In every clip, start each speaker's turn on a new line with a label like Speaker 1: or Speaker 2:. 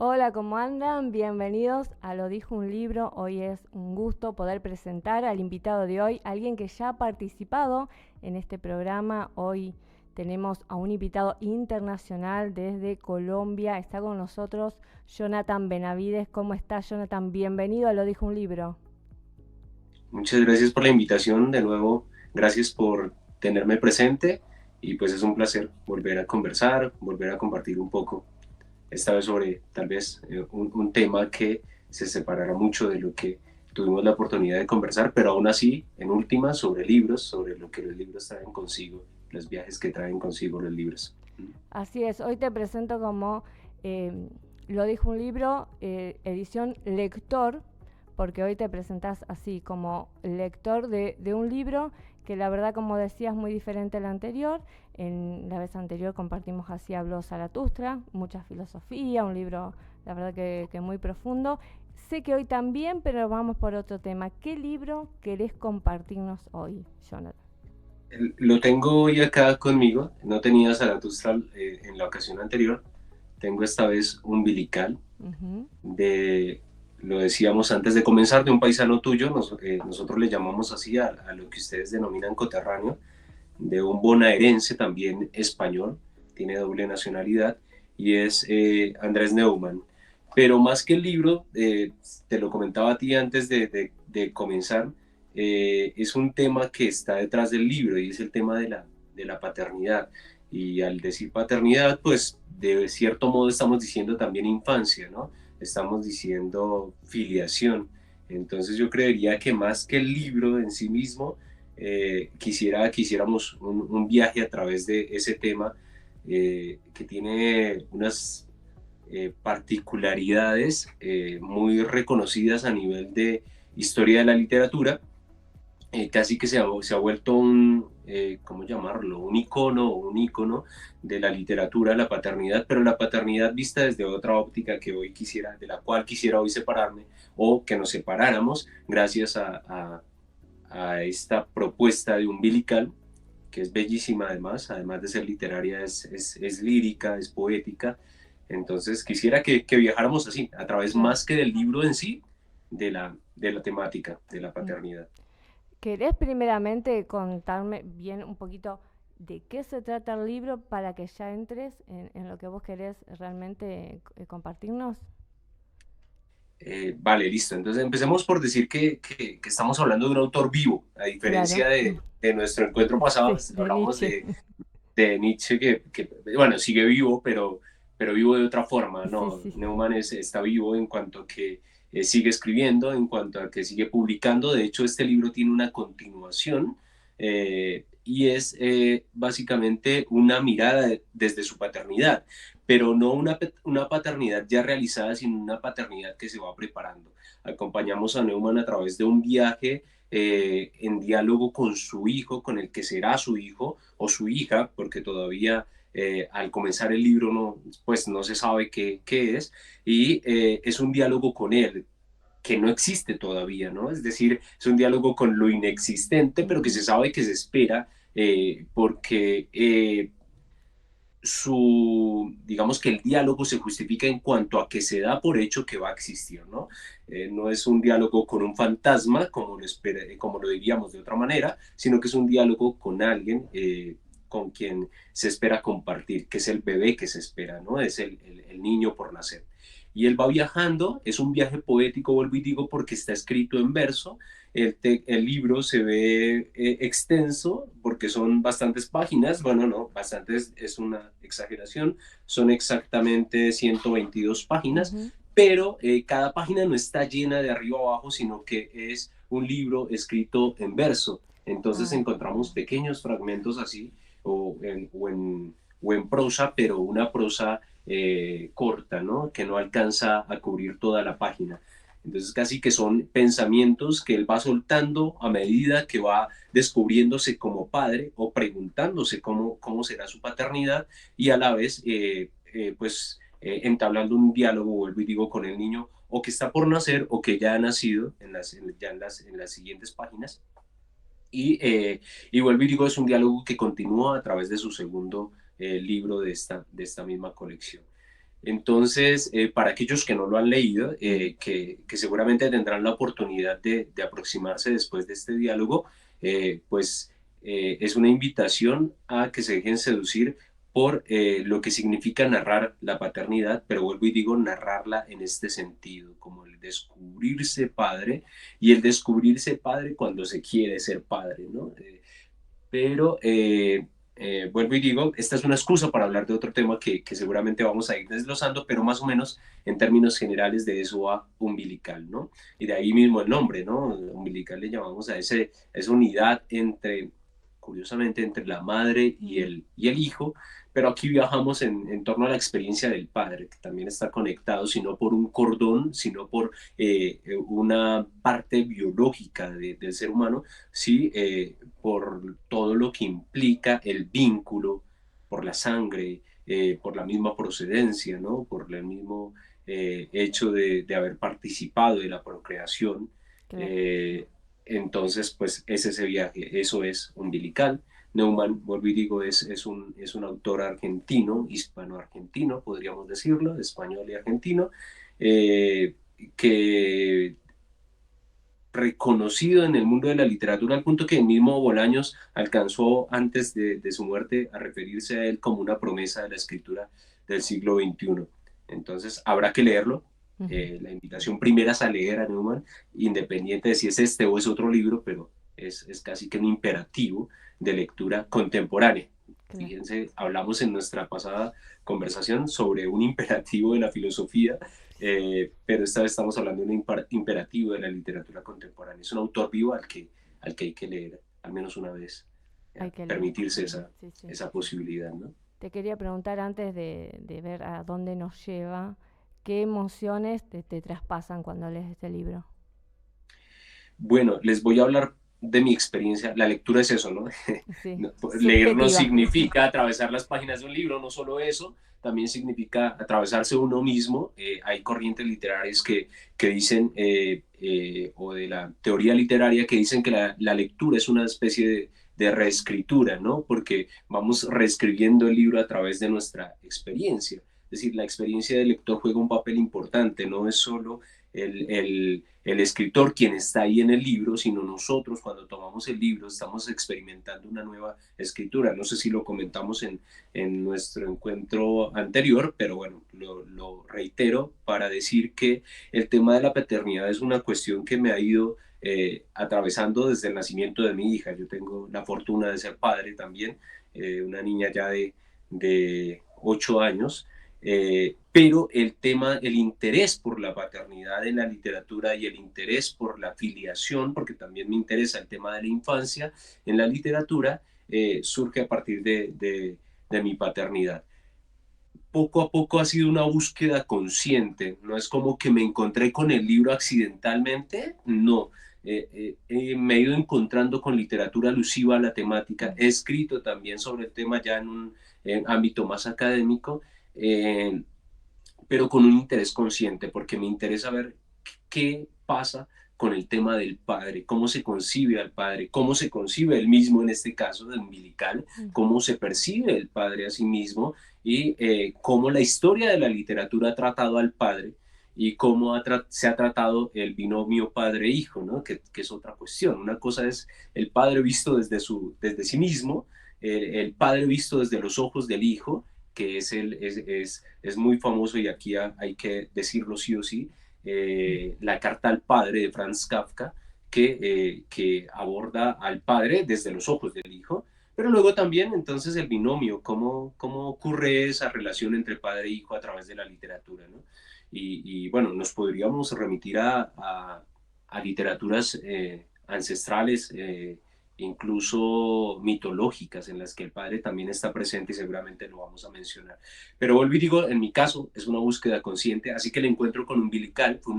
Speaker 1: Hola, ¿cómo andan? Bienvenidos a Lo Dijo un Libro. Hoy es un gusto poder presentar al invitado de hoy, alguien que ya ha participado en este programa. Hoy tenemos a un invitado internacional desde Colombia. Está con nosotros Jonathan Benavides. ¿Cómo está, Jonathan? Bienvenido a Lo Dijo un Libro.
Speaker 2: Muchas gracias por la invitación, de nuevo, gracias por tenerme presente y pues es un placer volver a conversar, volver a compartir un poco, esta vez sobre tal vez un tema que se separará mucho de lo que tuvimos la oportunidad de conversar, pero aún así, en última, sobre libros, sobre lo que los libros traen consigo, los viajes que traen consigo los libros.
Speaker 1: Así es, hoy te presento como Lo Dijo un Libro, edición lector, porque hoy te presentás así como lector de un libro que la verdad, como decías, muy diferente al anterior. En la vez anterior compartimos Así habló Zaratustra, mucha filosofía, un libro la verdad que muy profundo. Sé que hoy también, pero vamos por otro tema. ¿Qué libro querés compartirnos hoy, Jonathan?
Speaker 2: Lo tengo hoy acá conmigo, no tenía Zaratustra en la ocasión anterior, tengo esta vez Umbilical
Speaker 1: Ujú.
Speaker 2: de, lo decíamos antes de comenzar, de un paisano tuyo, nosotros le llamamos así a lo que ustedes denominan coterráneo, de un bonaerense también español, tiene doble nacionalidad, y es Andrés Neumann. Pero más que el libro, te lo comentaba a ti antes de comenzar, es un tema que está detrás del libro y es el tema de la paternidad. Y al decir paternidad, pues de cierto modo estamos diciendo también infancia, ¿no? Estamos diciendo filiación. Entonces yo creería que más que el libro en sí mismo, quisiéramos un viaje a través de ese tema que tiene unas particularidades muy reconocidas a nivel de historia de la literatura, casi que se ha vuelto ¿cómo llamarlo? Un icono de la literatura, la paternidad, pero la paternidad vista desde otra óptica que hoy quisiera, de la cual quisiera hoy separarme o que nos separáramos gracias a esta propuesta de Umbilical, que es bellísima además de ser literaria, es lírica, es poética. Entonces quisiera que viajáramos así, a través
Speaker 1: Claro.
Speaker 2: más que del libro en sí, de la temática de la
Speaker 1: Mm.
Speaker 2: paternidad.
Speaker 1: ¿Querés primeramente contarme bien un poquito de qué se trata el libro para que ya entres en lo que vos querés realmente compartirnos?
Speaker 2: Vale, listo. Entonces empecemos por decir que estamos hablando de un autor vivo, a
Speaker 1: Claro.
Speaker 2: diferencia de nuestro encuentro pasado,
Speaker 1: Sí, de
Speaker 2: hablamos
Speaker 1: Nietzsche.
Speaker 2: de Nietzsche bueno, sigue vivo, pero vivo de otra forma,
Speaker 1: Sí,
Speaker 2: ¿no?
Speaker 1: sí.
Speaker 2: Neumann está vivo en cuanto a que sigue escribiendo, en cuanto a que sigue publicando. De hecho, este libro tiene una continuación y es básicamente una mirada desde su paternidad, pero no una paternidad ya realizada, sino una paternidad que se va preparando. Acompañamos a Neumann a través de un viaje en diálogo con su hijo, con el que será su hijo o su hija, porque todavía al comenzar el libro pues no se sabe qué es, y es un diálogo con él que no existe todavía, ¿no? Es decir, es un diálogo con lo inexistente, pero que
Speaker 1: Ujú.
Speaker 2: se sabe que se espera porque digamos que el diálogo se justifica en cuanto a que se da por hecho que va a existir, ¿no? No es un diálogo con un fantasma, como lo diríamos de otra manera, sino que es un diálogo con alguien con quien se espera compartir, que es el bebé que se espera, ¿no? Es el niño por nacer. Y él va viajando, es un viaje poético, vuelvo y digo, porque está escrito en verso, el libro se ve extenso porque son bastantes páginas, bueno, no, bastantes es una exageración, son exactamente 122 páginas,
Speaker 1: Ujú.
Speaker 2: pero cada página no está llena de arriba abajo, sino que es un libro escrito en verso. Entonces
Speaker 1: Ah,
Speaker 2: encontramos pequeños fragmentos así, o en prosa, pero una prosa corta, ¿no? Que no alcanza a cubrir toda la página. Entonces casi que son pensamientos que él va soltando a medida que va descubriéndose como padre o preguntándose cómo será su paternidad y a la vez entablando un diálogo, vuelvo y digo, con el niño o que está por nacer o que ya ha nacido en las siguientes páginas. Y vuelvo y digo, es un diálogo que continúa a través de su segundo libro de esta misma colección. Entonces, para aquellos que no lo han leído, que seguramente tendrán la oportunidad de aproximarse después de este diálogo, pues es una invitación a que se dejen seducir por lo que significa narrar la paternidad, pero vuelvo y digo narrarla en este sentido, como el descubrirse padre, y el descubrirse padre cuando se quiere ser padre, ¿no? Pero vuelvo y digo, esta es una excusa para hablar de otro tema que seguramente vamos a ir desglosando, pero más o menos en términos generales de eso va umbilical, ¿no? Y de ahí mismo el nombre, ¿no? Umbilical le llamamos a esa unidad entre, curiosamente, entre la madre y el hijo, pero aquí viajamos en torno a la experiencia del padre, que también está conectado, si no por un cordón, sino por una parte biológica del ser humano, sí, por todo lo que implica el vínculo, por la sangre, por la misma procedencia, ¿no? Por el mismo hecho de haber participado de la procreación.
Speaker 1: Claro.
Speaker 2: Eh, entonces, pues es ese viaje, eso es umbilical. Neumann, vuelvo y digo, es un autor argentino, hispano-argentino, podríamos decirlo, español y argentino, eh, que reconocido en el mundo de la literatura al punto que el mismo Bolaños alcanzó antes de su muerte a referirse a él como una promesa de la escritura del siglo XXI. Entonces habrá que leerlo. La invitación primera es a leer a Neumann, independiente de si es este o es otro libro, pero es casi que un imperativo de lectura contemporánea.
Speaker 1: Claro.
Speaker 2: Fíjense, hablamos en nuestra pasada conversación sobre un imperativo de la filosofía, pero esta vez estamos hablando de un imperativo de la literatura contemporánea. Es un autor vivo al que hay que leer al menos una vez,
Speaker 1: Hay que leer.
Speaker 2: permitirse
Speaker 1: Sí, sí.
Speaker 2: esa posibilidad, ¿no?
Speaker 1: Te quería preguntar antes de ver a dónde nos lleva, ¿qué emociones te traspasan cuando lees este libro?
Speaker 2: Bueno, les voy a hablar de mi experiencia. La lectura es eso, ¿no?
Speaker 1: Sí,
Speaker 2: Leer no
Speaker 1: subjetiva.
Speaker 2: significa atravesar las páginas de un libro, no solo eso, también significa atravesarse uno mismo. Hay corrientes literarias que dicen, o de la teoría literaria, que dicen que la lectura es una especie de reescritura, ¿no? Porque vamos reescribiendo el libro a través de nuestra experiencia. Es decir, la experiencia del lector juega un papel importante, no es solo el escritor quien está ahí en el libro, sino nosotros cuando tomamos el libro estamos experimentando una nueva escritura. No sé si lo comentamos en nuestro encuentro anterior, pero bueno, lo reitero para decir que el tema de la paternidad es una cuestión que me ha ido atravesando desde el nacimiento de mi hija. Yo tengo la fortuna de ser padre también, una niña ya de 8 años, pero el tema, el interés por la paternidad en la literatura y el interés por la filiación, porque también me interesa el tema de la infancia en la literatura, surge a partir de mi paternidad. Poco a poco ha sido una búsqueda consciente, no es como que me encontré con el libro accidentalmente, no. Me he ido encontrando con literatura alusiva a la temática, he escrito también sobre el tema ya en un ámbito más académico, eh, pero con un interés consciente, porque me interesa ver qué pasa con el tema del padre, cómo se concibe al padre, cómo se concibe el mismo en este caso de umbilical, cómo se percibe el padre a sí mismo y cómo la historia de la literatura ha tratado al padre y cómo se ha tratado el binomio padre-hijo, ¿no? Que es otra cuestión. Una cosa es el padre visto desde sí mismo, el padre visto desde los ojos del hijo, que es muy famoso y aquí hay que decirlo sí o sí, La carta al padre de Franz Kafka, que aborda al padre desde los ojos del hijo, pero luego también entonces el binomio, cómo ocurre esa relación entre padre e hijo a través de la literatura, ¿no? Y bueno, nos podríamos remitir a literaturas ancestrales, incluso mitológicas, en las que el padre también está presente y seguramente lo vamos a mencionar. Pero vuelvo y digo, en mi caso es una búsqueda consciente, así que el encuentro con Umbilical fue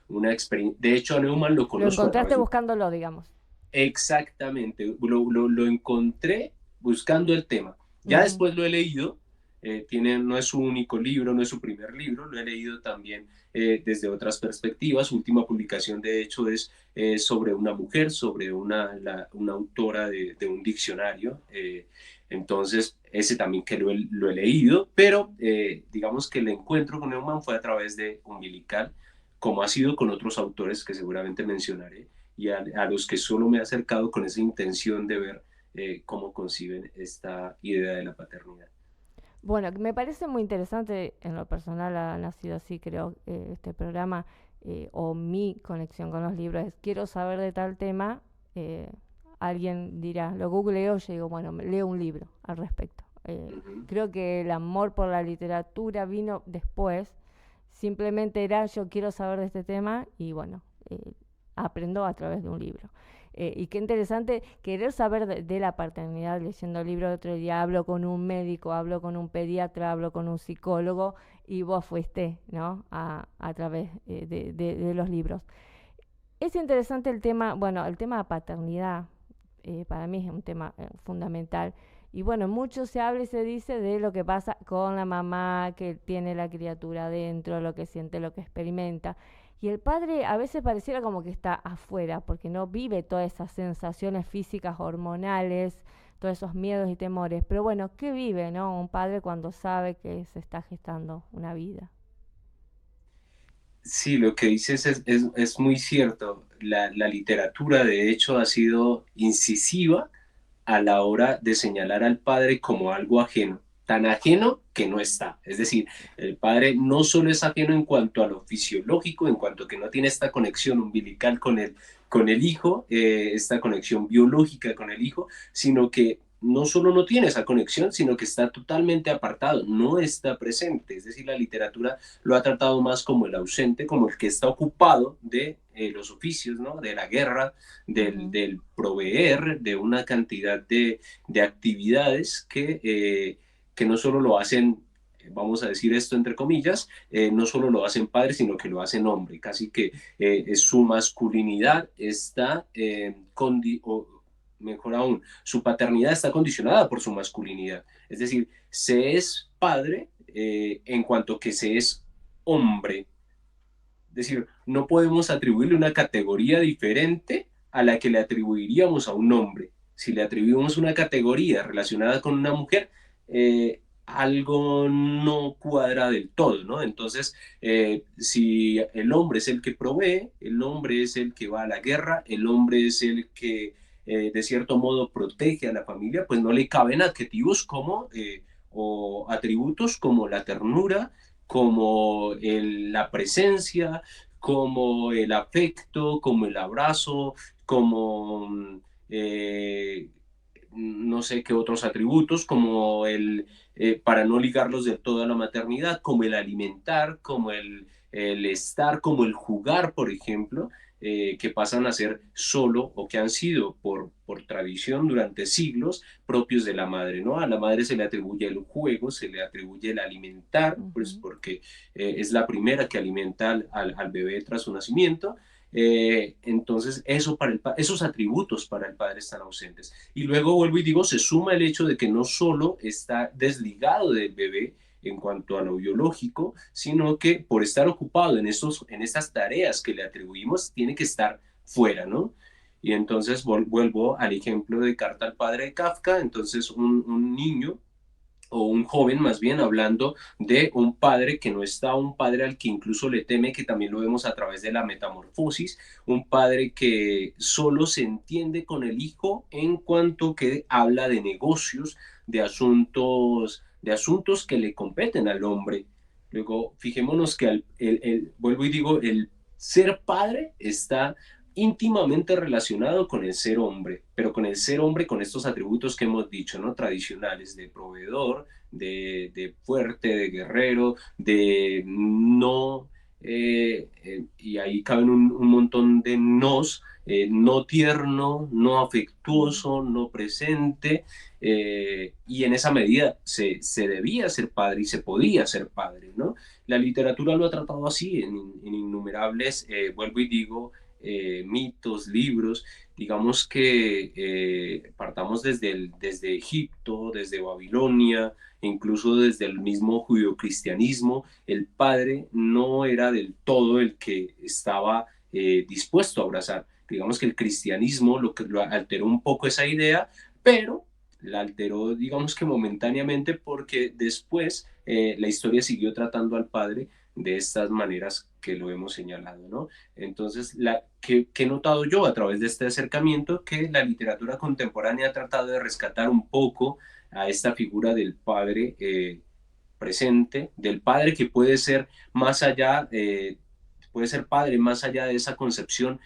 Speaker 2: una experiencia. De hecho, a Neumann lo
Speaker 1: Lo
Speaker 2: conozco a
Speaker 1: encontraste
Speaker 2: través de...
Speaker 1: buscándolo, digamos.
Speaker 2: Exactamente, lo encontré buscando el tema. Ya
Speaker 1: Ujú.
Speaker 2: después lo he leído, no es su único libro, no es su primer libro, lo he leído también desde otras perspectivas. Su última publicación, de hecho, es sobre una mujer, sobre una autora de un diccionario. Entonces, ese también que lo he leído, pero digamos que el encuentro con Neumann fue a través de Umbilical, como ha sido con otros autores que seguramente mencionaré, y a los que solo me he acercado con esa intención de ver cómo conciben esta idea de la paternidad.
Speaker 1: Bueno, me parece muy interesante, en lo personal ha nacido así, creo, este programa, o mi conexión con los libros, es quiero saber de tal tema, eh, alguien dirá, lo googleo, yo digo, bueno, leo un libro al respecto.
Speaker 2: Ujú.
Speaker 1: Creo que el amor por la literatura vino después, simplemente era yo quiero saber de este tema y bueno, aprendo a través de un libro. Y qué interesante querer saber de la paternidad leyendo el libro. El otro día hablo con un médico, hablo con un pediatra, hablo con un psicólogo y vos fuiste, ¿no? A través de los libros. Es interesante el tema, bueno, el tema de paternidad, para mí es un tema fundamental. Y bueno, mucho se habla y se dice de lo que pasa con la mamá que tiene la criatura dentro, lo que siente, lo que experimenta. Y el padre a veces pareciera como que está afuera, porque no vive todas esas sensaciones físicas, hormonales, todos esos miedos y temores. Pero bueno, ¿qué vive, no? Un padre cuando sabe que se está gestando una vida.
Speaker 2: Sí, lo que dices es muy cierto. La literatura, de hecho, ha sido incisiva a la hora de señalar al padre como algo ajeno, tan ajeno que no está. Es decir, el padre no solo es ajeno en cuanto a lo fisiológico, en cuanto a que no tiene esta conexión umbilical con el hijo, esta conexión biológica con el hijo, sino que no solo no tiene esa conexión, sino que está totalmente apartado, no está presente. Es decir, la literatura lo ha tratado más como el ausente, como el que está ocupado de los oficios, ¿no? De la guerra,
Speaker 1: Ujú.
Speaker 2: del proveer de una cantidad de actividades que no solo lo hacen, vamos a decir esto entre comillas, no solo lo hacen padre, sino que lo hacen hombre. Casi que su masculinidad está, o mejor aún, su paternidad está condicionada por su masculinidad. Es decir, se es padre en cuanto que se es hombre. Es decir, no podemos atribuirle una categoría diferente a la que le atribuiríamos a un hombre. Si le atribuimos una categoría relacionada con una mujer, algo no cuadra del todo, ¿no? Entonces, si el hombre es el que provee, el hombre es el que va a la guerra, el hombre es el que de cierto modo protege a la familia, pues no le caben adjetivos como o atributos como la ternura, como la presencia, como el afecto, como el abrazo, como eh, no sé qué otros atributos, como para no ligarlos del todo a la maternidad, como el alimentar, como el estar, como el jugar, por ejemplo, que pasan a ser solo o que han sido por tradición durante siglos propios de la madre, ¿no? A la madre se le atribuye el juego, se le atribuye el alimentar, pues
Speaker 1: Ujú.
Speaker 2: porque es la primera que alimenta al bebé tras su nacimiento. Entonces, esos atributos para el padre están ausentes. Y luego vuelvo y digo, se suma el hecho de que no solo está desligado del bebé en cuanto a lo biológico, sino que por estar ocupado en estas tareas que le atribuimos, tiene que estar fuera, ¿no? Y entonces vuelvo al ejemplo de Carta al padre de Kafka, entonces un niño o un joven más bien hablando de un padre que no está, un padre al que incluso le teme, que también lo vemos a través de la metamorfosis, un padre que solo se entiende con el hijo en cuanto que habla de negocios, de asuntos que le competen al hombre. Luego, fijémonos que vuelvo y digo, el ser padre está íntimamente relacionado con el ser hombre, pero con el ser hombre con estos atributos que hemos dicho, ¿no? Tradicionales, de proveedor, de fuerte, de guerrero, de no, y ahí caben un montón de nos, no tierno, no
Speaker 1: Mm.
Speaker 2: afectuoso, no presente, y en esa medida se debía ser padre y se podía ser padre, ¿no? La literatura lo ha tratado así en innumerables, vuelvo y digo, mitos, libros. digamos que partamos desde Egipto, desde Babilonia, incluso desde el mismo judeocristianismo, el padre no era del todo el que estaba dispuesto a abrazar. Digamos que el cristianismo lo alteró un poco esa idea, pero la alteró, digamos que momentáneamente, porque después la historia siguió tratando al padre de estas maneras que lo hemos señalado, ¿no? Entonces, que he notado yo a través de este acercamiento, que la literatura contemporánea ha tratado de rescatar un poco a esta figura del padre presente, del padre que puede ser más allá, puede ser padre más allá de esa concepción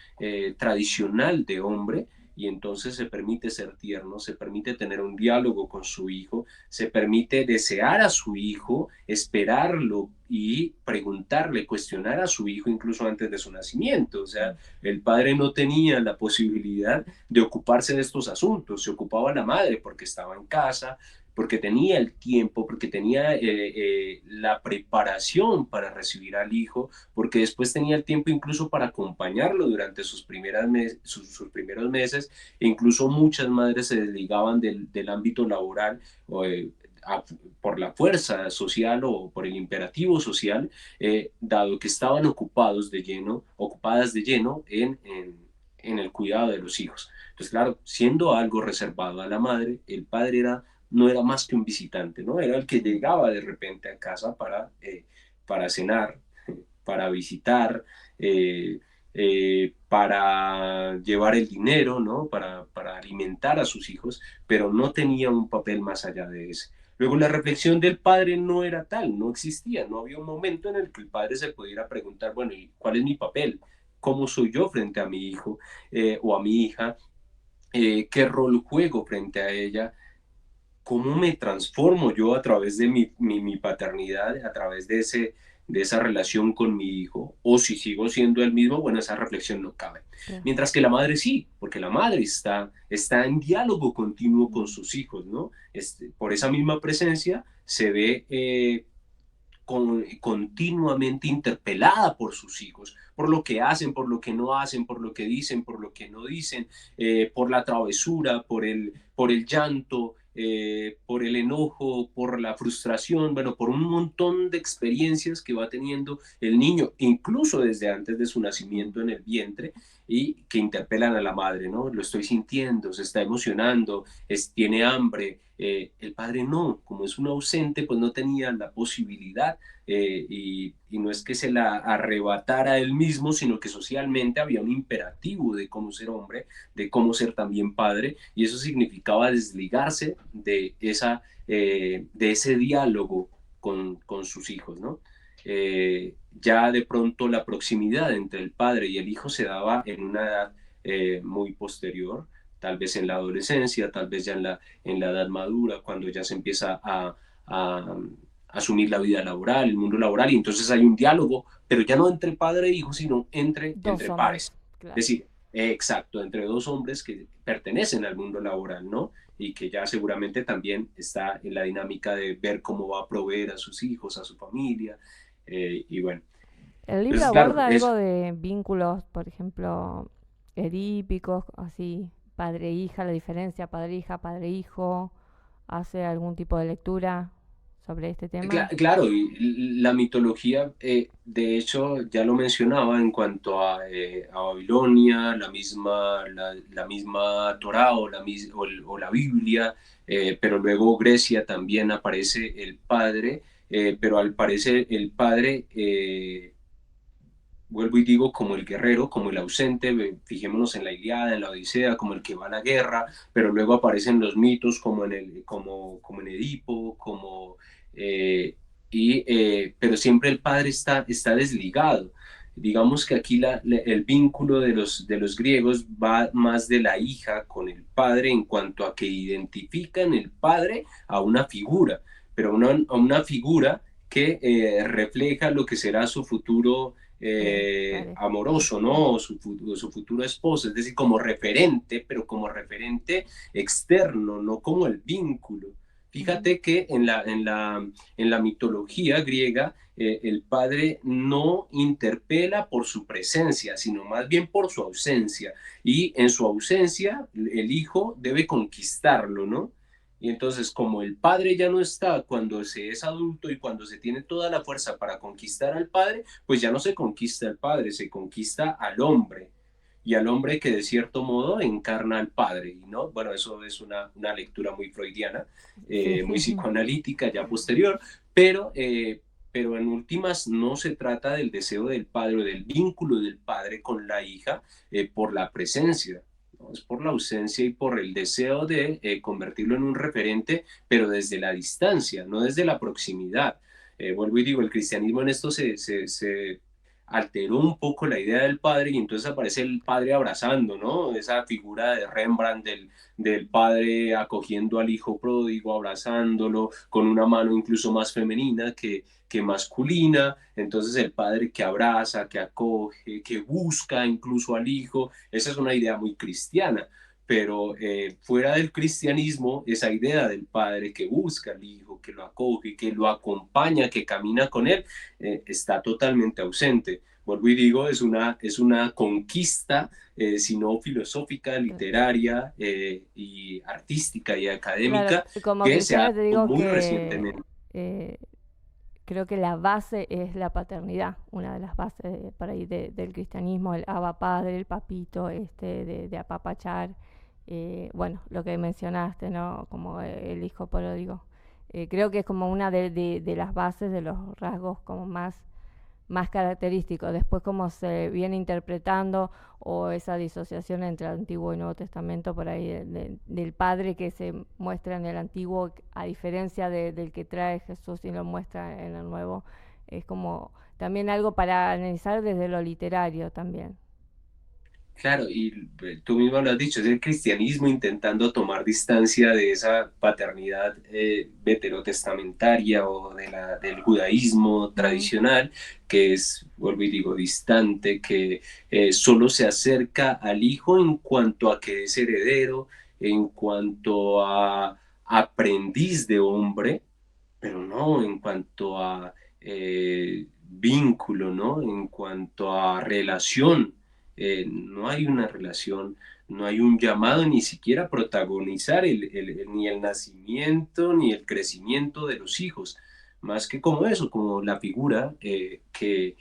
Speaker 2: tradicional de hombre, y entonces se permite ser tierno, se permite tener un diálogo con su hijo, se permite desear a su hijo, esperarlo y preguntarle, cuestionar a su hijo incluso antes de su nacimiento. O sea, el padre no tenía la posibilidad de ocuparse de estos asuntos, se ocupaba la madre porque estaba en casa, porque tenía el tiempo, porque tenía la preparación para recibir al hijo, porque después tenía el tiempo incluso para acompañarlo durante sus primeros meses, e incluso muchas madres se desligaban del ámbito laboral a, por la fuerza social o por el imperativo social, dado que estaban ocupadas de lleno en el cuidado de los hijos. Entonces, claro, siendo algo reservado a la madre, el padre no era más que un visitante, ¿no? Era el que llegaba de repente a casa para cenar, para visitar, para llevar el dinero, ¿no? Para alimentar a sus hijos, pero no tenía un papel más allá de ese. Luego la reflexión del padre no era tal, no existía, no había un momento en el que el padre se pudiera preguntar, bueno, ¿y cuál es mi papel? ¿Cómo soy yo frente a mi hijo o a mi hija? ¿Qué rol juego frente a ella? ¿Cómo me transformo yo a través de mi paternidad, a través de esa relación con mi hijo? O si sigo siendo el mismo, bueno, esa reflexión no cabe.
Speaker 1: Claro.
Speaker 2: Mientras que la madre sí, porque la madre está en diálogo continuo con sus hijos, ¿no? Por esa misma presencia se ve continuamente interpelada por sus hijos, por lo que hacen, por lo que no hacen, por lo que dicen, por lo que no dicen, por la travesura, por el llanto, por el enojo, por la frustración, bueno, por un montón de experiencias que va teniendo el niño, incluso desde antes de su nacimiento en el vientre, y que interpelan a la madre, ¿no? Lo estoy sintiendo, se está emocionando, tiene hambre. El padre no, como es un ausente, pues no tenía la posibilidad y no es que se la arrebatara él mismo, sino que socialmente había un imperativo de cómo ser hombre, de cómo ser también padre, y eso significaba desligarse de ese diálogo con sus hijos, ¿no? Ya de pronto la proximidad entre el padre y el hijo se daba en una edad muy posterior, tal vez en la adolescencia, tal vez ya en la edad madura, cuando ya se empieza a asumir la vida laboral, el mundo laboral, y entonces hay un diálogo, pero ya no entre padre e hijo, sino
Speaker 1: Dos
Speaker 2: entre
Speaker 1: hombres,
Speaker 2: pares.
Speaker 1: claro.
Speaker 2: Es decir, exacto, entre dos hombres que pertenecen al mundo laboral, ¿no? Y que ya seguramente también está en la dinámica de ver cómo va a proveer a sus hijos, a su familia, y bueno.
Speaker 1: El libro
Speaker 2: Entonces, claro,
Speaker 1: aborda algo
Speaker 2: eso.
Speaker 1: de vínculos, por ejemplo, edípicos, así, padre-hija, la diferencia padre-hija, padre-hijo. ¿Hace algún tipo de lectura sobre este tema?
Speaker 2: Claro, y la mitología, de hecho, ya lo mencionaba en cuanto a Babilonia, la misma Torá o la Biblia, pero luego Grecia también aparece el padre, pero al parecer el padre, vuelvo y digo, como el guerrero, como el ausente, fijémonos en la Ilíada, en la Odisea, como el que va a la guerra, pero luego aparecen los mitos como en Edipo, eh, pero siempre el padre está desligado. Digamos que aquí el vínculo de los griegos va más de la hija con el padre en cuanto a que identifican el padre a una figura, pero a una figura que refleja lo que será su futuro
Speaker 1: Pareja.
Speaker 2: amoroso, ¿no? Su futuro esposo, es decir, como referente, pero como referente externo, no como el vínculo.
Speaker 1: Ujú.
Speaker 2: Fíjate que en la mitología griega, el Padre no interpela por su presencia, sino más bien por su ausencia. Y en su ausencia, el Hijo debe conquistarlo, ¿no? Y entonces, como el Padre ya no está cuando se es adulto y cuando se tiene toda la fuerza para conquistar al Padre, pues ya no se conquista al Padre, se conquista al hombre. Y al hombre que de cierto modo encarna al Padre, ¿no? Bueno, eso es una lectura muy freudiana,
Speaker 1: Sí.
Speaker 2: muy psicoanalítica ya posterior, pero, pero en últimas no se trata del deseo del padre o del vínculo del padre con la hija por la presencia, ¿no? Es por la ausencia y por el deseo de convertirlo en un referente, pero desde la distancia, no desde la proximidad. Vuelvo y digo, el cristianismo en esto se alteró un poco la idea del padre y entonces aparece el padre abrazando, ¿no? Esa figura de Rembrandt del padre acogiendo al hijo pródigo, abrazándolo, con una mano incluso más femenina que masculina. Entonces el padre que abraza, que acoge, que busca incluso al hijo, esa es una idea muy cristiana. Pero fuera del cristianismo, esa idea del padre que busca al hijo, que lo acoge, que lo acompaña, que camina con él, está totalmente ausente. Vuelvo y digo, es una conquista, sino filosófica, literaria y artística y
Speaker 1: Claro,
Speaker 2: académica,
Speaker 1: como
Speaker 2: que se ha
Speaker 1: cristiana te
Speaker 2: dado
Speaker 1: digo
Speaker 2: muy
Speaker 1: que
Speaker 2: recientemente.
Speaker 1: creo que la base es la paternidad, una de las bases por ahí del cristianismo, el Abba Padre, el papito, de apapachar, bueno, lo que mencionaste, ¿no? Como el hijo pródigo. Creo que es como una de las bases de los rasgos como más característico. Después cómo se viene interpretando o esa disociación entre el Antiguo y Nuevo Testamento por ahí del Padre que se muestra en el Antiguo a diferencia del que trae Jesús y lo muestra en el Nuevo, es como también algo para analizar desde lo literario también.
Speaker 2: Claro, y tú mismo lo has dicho, es el cristianismo intentando tomar distancia de esa paternidad veterotestamentaria o del judaísmo
Speaker 1: Mm.
Speaker 2: tradicional, que es, vuelvo y digo, distante, que solo se acerca al hijo en cuanto a que es heredero, en cuanto a aprendiz de hombre, pero no en cuanto a vínculo, ¿no? En cuanto a relación. No hay una relación, no hay un llamado ni siquiera a protagonizar ni el nacimiento ni el crecimiento de los hijos, más que como eso, como la figura que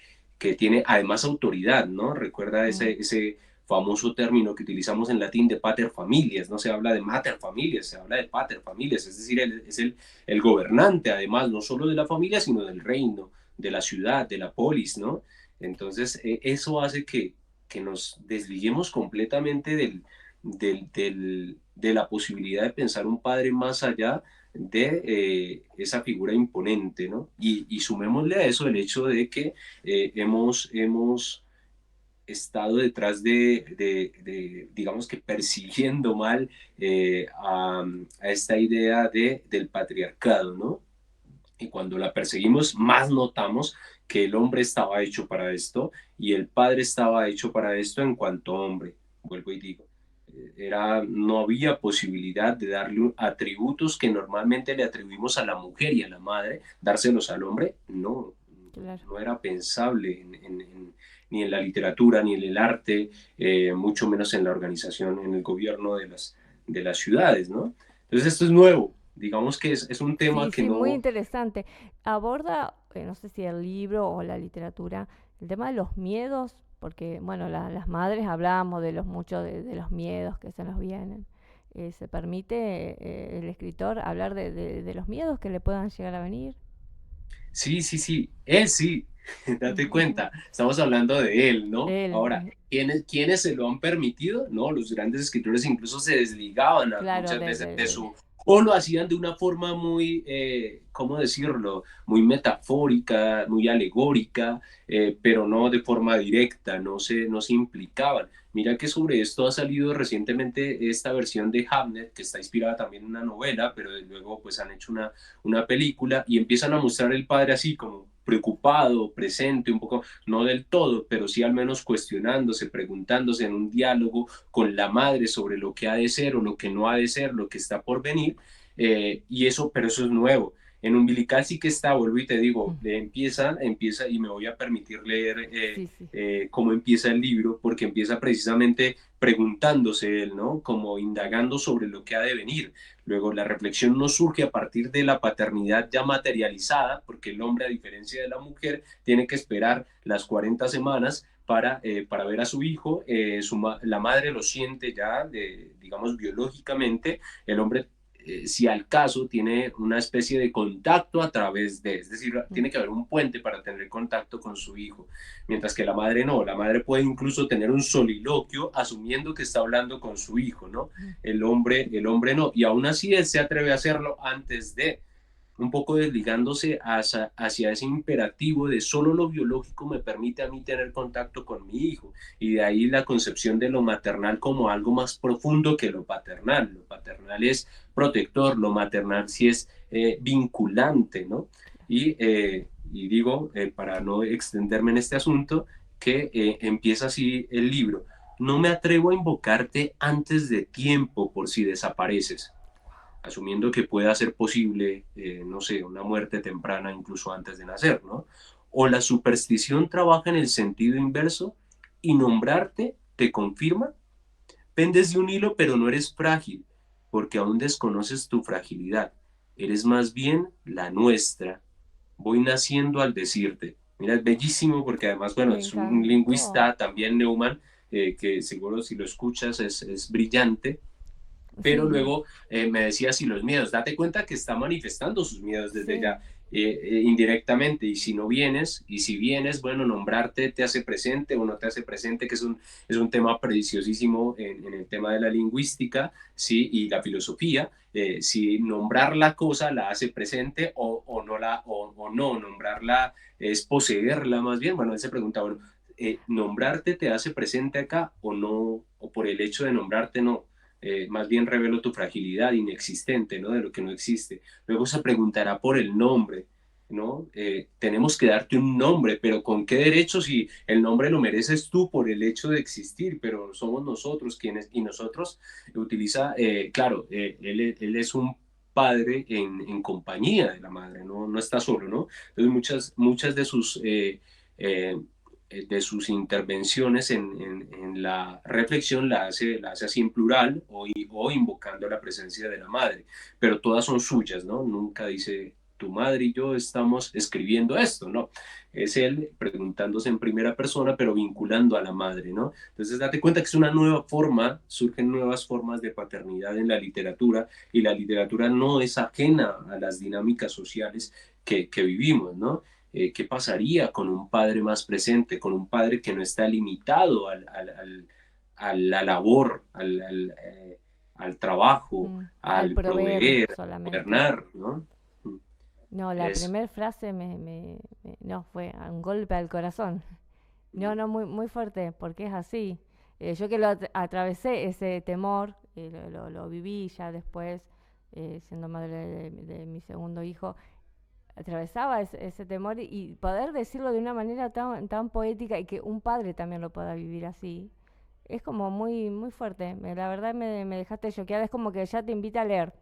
Speaker 2: tiene además autoridad, ¿no? Recuerda
Speaker 1: Mm.
Speaker 2: ese famoso término que utilizamos en latín de pater familias, no se habla de mater familias, se habla de pater familias, es decir, es el gobernante, además, no solo de la familia, sino del reino, de la ciudad, de la polis, ¿no? Entonces, eso hace que nos desliguemos completamente de la posibilidad de pensar un padre más allá de esa figura imponente, ¿no? Y sumémosle a eso el hecho de que hemos estado detrás digamos que persiguiendo mal a esta idea del patriarcado, ¿no? Y cuando la perseguimos, más notamos que el hombre estaba hecho para esto y el padre estaba hecho para esto en cuanto hombre. Vuelvo y digo, no había posibilidad de darle atributos que normalmente le atribuimos a la mujer y a la madre, dárselos al hombre, no,
Speaker 1: Claro.
Speaker 2: no era pensable ni en la literatura, ni en el arte, mucho menos en la organización, en el gobierno de las ciudades, ¿no? Entonces esto es nuevo, digamos que es un tema
Speaker 1: Sí,
Speaker 2: que
Speaker 1: sí, muy
Speaker 2: no.
Speaker 1: interesante. Aborda, no sé si el libro o la literatura, el tema de los miedos, porque, bueno, las madres hablábamos de los muchos de los miedos que se nos vienen. ¿Se permite el escritor hablar de los miedos que le puedan llegar a venir?
Speaker 2: Sí, sí, sí, él sí, date cuenta, estamos hablando de él, ¿no? Ahora,
Speaker 1: Él,
Speaker 2: ¿quiénes se lo han permitido? No, los grandes escritores incluso se desligaban
Speaker 1: claro,
Speaker 2: muchas veces de su, o lo hacían de una forma muy, ¿cómo decirlo? Muy metafórica, muy alegórica, pero no de forma directa, no se implicaban. Mira que sobre esto ha salido recientemente esta versión de Hamlet, que está inspirada también en una novela, pero luego pues han hecho una película y empiezan a mostrar el padre así como preocupado, presente, un poco, no del todo, pero sí al menos cuestionándose, preguntándose en un diálogo con la madre sobre lo que ha de ser o lo que no ha de ser, lo que está por venir, y eso, pero eso es nuevo. En umbilical sí que está, vuelvo y te digo,
Speaker 1: Mm.
Speaker 2: empieza y me voy a permitir leer
Speaker 1: Sí, sí.
Speaker 2: cómo empieza el libro, porque empieza precisamente preguntándose él, ¿no? Como indagando sobre lo que ha de venir. Luego la reflexión no surge a partir de la paternidad ya materializada, porque el hombre, a diferencia de la mujer, tiene que esperar las 40 semanas para ver a su hijo. La madre lo siente ya, digamos, biológicamente. El hombre, si al caso, tiene una especie de contacto a través de, es decir,
Speaker 1: Mm.
Speaker 2: tiene que haber un puente para tener contacto con su hijo, mientras que la madre no. La madre puede incluso tener un soliloquio asumiendo que está hablando con su hijo, ¿no?
Speaker 1: Mm.
Speaker 2: El hombre no. Y aún así él se atreve a hacerlo antes de, un poco desligándose hacia ese imperativo de solo lo biológico me permite a mí tener contacto con mi hijo, y de ahí la concepción de lo maternal como algo más profundo que lo paternal. Lo paternal es protector, lo maternal sí es vinculante, ¿no? Y digo, para no extenderme en este asunto, que empieza así el libro. No me atrevo a invocarte antes de tiempo por si desapareces, asumiendo que pueda ser posible, no sé, una muerte temprana incluso antes de nacer, ¿no? O la superstición trabaja en el sentido inverso y nombrarte te confirma. Pendes de un hilo, pero no eres frágil, porque aún desconoces tu fragilidad. Eres más bien la nuestra. Voy naciendo al decirte. Mira, es bellísimo porque además, bueno,
Speaker 1: Me
Speaker 2: es un
Speaker 1: encantó.
Speaker 2: lingüista también, Neumann, que seguro si lo escuchas es brillante, pero
Speaker 1: Sí,
Speaker 2: luego me decía si los miedos, date cuenta que está manifestando sus miedos desde
Speaker 1: sí.
Speaker 2: ya, indirectamente, y si no vienes, y si vienes, bueno, nombrarte te hace presente o no te hace presente, que es un tema preciosísimo en el tema de la lingüística, ¿sí? Y la filosofía. Si nombrar la cosa la hace presente o no, nombrarla es poseerla más bien. Bueno, él se pregunta, bueno, ¿nombrarte te hace presente acá o no? O por el hecho de nombrarte no, más bien revelo tu fragilidad inexistente, ¿no? De lo que no existe. Luego se preguntará por el nombre, ¿no? Tenemos que darte un nombre, pero ¿con qué derecho si el nombre lo mereces tú por el hecho de existir? Pero somos nosotros quienes, y nosotros utiliza, claro, él es un padre en compañía de la madre, ¿no? No está solo, ¿no? Entonces muchas eh, de sus intervenciones en la reflexión la hace así en plural o invocando la presencia de la madre, pero todas son suyas, ¿no? Nunca dice tu madre y yo estamos escribiendo esto, ¿no? Es él preguntándose en primera persona, pero vinculando a la madre, ¿no? Entonces, date cuenta que es una nueva forma, surgen nuevas formas de paternidad en la literatura, y la literatura no es ajena a las dinámicas sociales que vivimos, ¿no? ¿Qué pasaría con un padre más presente, con un padre que no está limitado a la labor, al trabajo,
Speaker 1: Mm. Al
Speaker 2: al
Speaker 1: proveer
Speaker 2: proveer, al
Speaker 1: solamente.
Speaker 2: gobernar, ¿no?
Speaker 1: No, la
Speaker 2: Es,
Speaker 1: primera frase no, fue un golpe al corazón. No, no, muy, muy fuerte, porque es así. Yo que atravesé ese temor, lo viví ya después, siendo madre de mi segundo hijo, atravesaba ese temor y poder decirlo de una manera tan poética y que un padre también lo pueda vivir así, es como muy, muy fuerte. La verdad me dejaste choqueada, es como que ya te invita a leer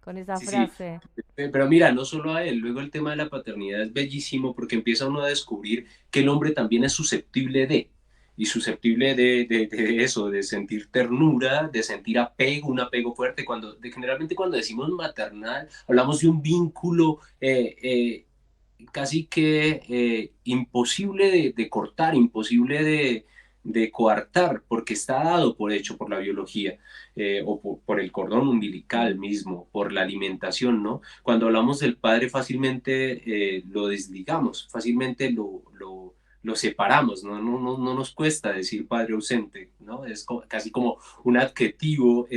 Speaker 1: con esa
Speaker 2: sí, sí,
Speaker 1: frase.
Speaker 2: pero mira, no solo a él, luego el tema de la paternidad es bellísimo porque empieza uno a descubrir que el hombre también es susceptible y susceptible de eso, de sentir ternura, de sentir apego, un apego fuerte. Generalmente cuando decimos maternal, hablamos de un vínculo casi que imposible de cortar, imposible de coartar, porque está dado por hecho por la biología, o por el cordón umbilical
Speaker 1: Mm.
Speaker 2: mismo, por la alimentación, ¿no? Cuando hablamos del padre fácilmente lo desligamos, fácilmente lo separamos, ¿no? No nos cuesta decir padre ausente, ¿no? Es casi como un adjetivo